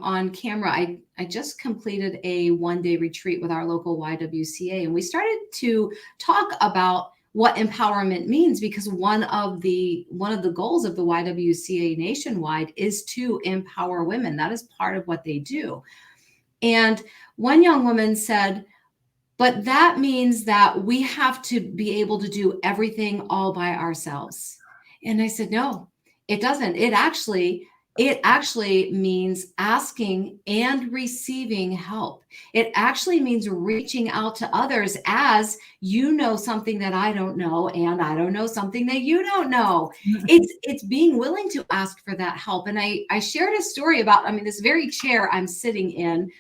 on camera, I just completed a one-day retreat with our local YWCA, and we started to talk about what empowerment means, because one of the goals of the YWCA nationwide is to empower women. That is part of what they do. And one young woman said, but that means that we have to be able to do everything all by ourselves. And I said, no, it doesn't. It actually means asking and receiving help. It actually means reaching out to others as you know something that I don't know, and I don't know something that you don't know. It's being willing to ask for that help. And I shared a story about, this very chair I'm sitting in.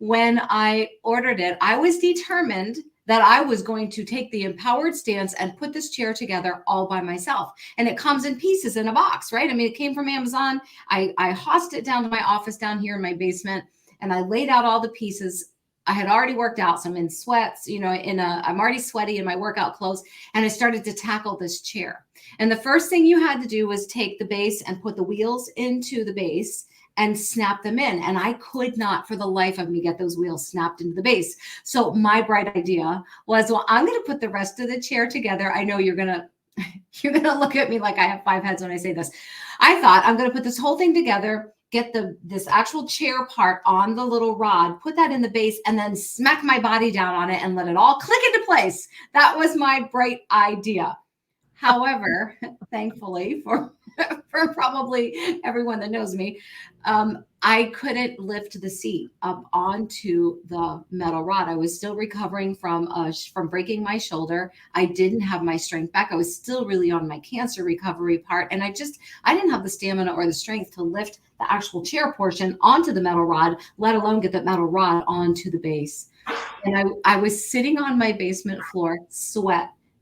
When I ordered it, I was determined that I was going to take the empowered stance and put this chair together all by myself. And it comes in pieces in a box, right? It came from Amazon. I hossed it down to my office down here in my basement, and I laid out all the pieces. I had already worked out, so I'm in sweats, I'm already sweaty in my workout clothes. And I started to tackle this chair. And the first thing you had to do was take the base and put the wheels into the base and snap them in. And I could not for the life of me get those wheels snapped into the base. So my bright idea was, well, I'm going to put the rest of the chair together. I know you're going to look at me like I have 5 heads when I say this. I thought I'm going to put this whole thing together, get this actual chair part on the little rod, put that in the base, and then smack my body down on it and let it all click into place. That was my bright idea. However, thankfully for probably everyone that knows me, I couldn't lift the seat up onto the metal rod. I was still recovering from breaking my shoulder. I didn't have my strength back. I was still really on my cancer recovery part. And I didn't have the stamina or the strength to lift the actual chair portion onto the metal rod, let alone get that metal rod onto the base. And I was sitting on my basement floor,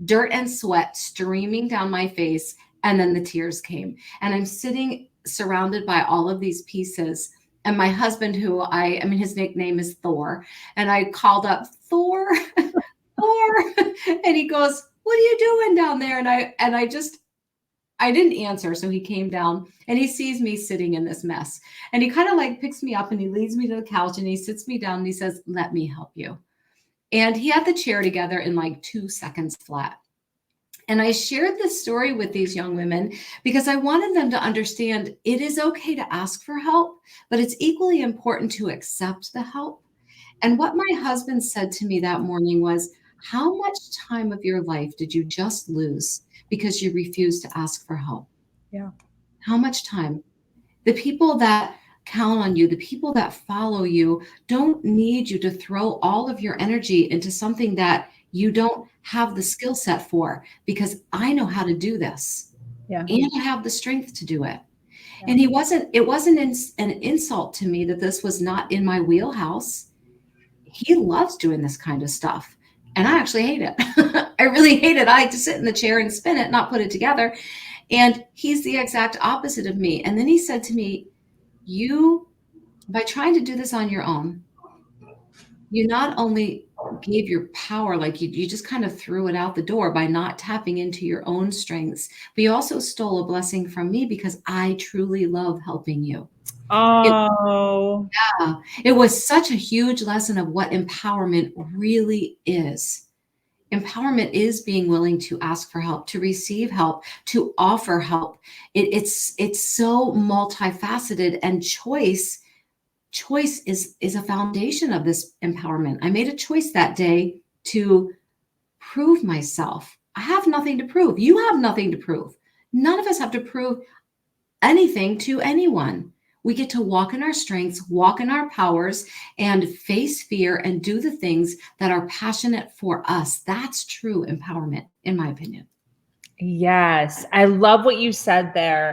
dirt and sweat streaming down my face. And then the tears came, and I'm sitting surrounded by all of these pieces. And my husband, his nickname is Thor. And I called up Thor, Thor, and he goes, "What are you doing down there?" And I didn't answer. So he came down and he sees me sitting in this mess, and he kind of picks me up and he leads me to the couch and he sits me down and he says, "Let me help you." And he had the chair together in 2 seconds flat. And I shared this story with these young women because I wanted them to understand it is okay to ask for help, but it's equally important to accept the help. And what my husband said to me that morning was, how much time of your life did you just lose because you refused to ask for help? Yeah. How much time? The people that count on you, the people that follow you, don't need you to throw all of your energy into something that you don't have the skill set for, because I know how to do this. Yeah. And I have the strength to do it. Yeah. And it wasn't an insult to me that this was not in my wheelhouse. He loves doing this kind of stuff. And I actually hate it. I really hate it. I like to sit in the chair and spin it, not put it together. And he's the exact opposite of me. And then he said to me, by trying to do this on your own, you not only gave your power, you just kind of threw it out the door by not tapping into your own strengths, but you also stole a blessing from me because I truly love helping you. Oh, it was such a huge lesson of what empowerment really is. Empowerment is being willing to ask for help, to receive help, to offer help. It's so multifaceted, and choice is a foundation of this empowerment. I made a choice that day to prove myself. I have nothing to prove. You have nothing to prove. None of us have to prove anything to anyone. We get to walk in our strengths, walk in our powers, and face fear and do the things that are passionate for us. That's true empowerment, in my opinion. Yes. I love what you said there.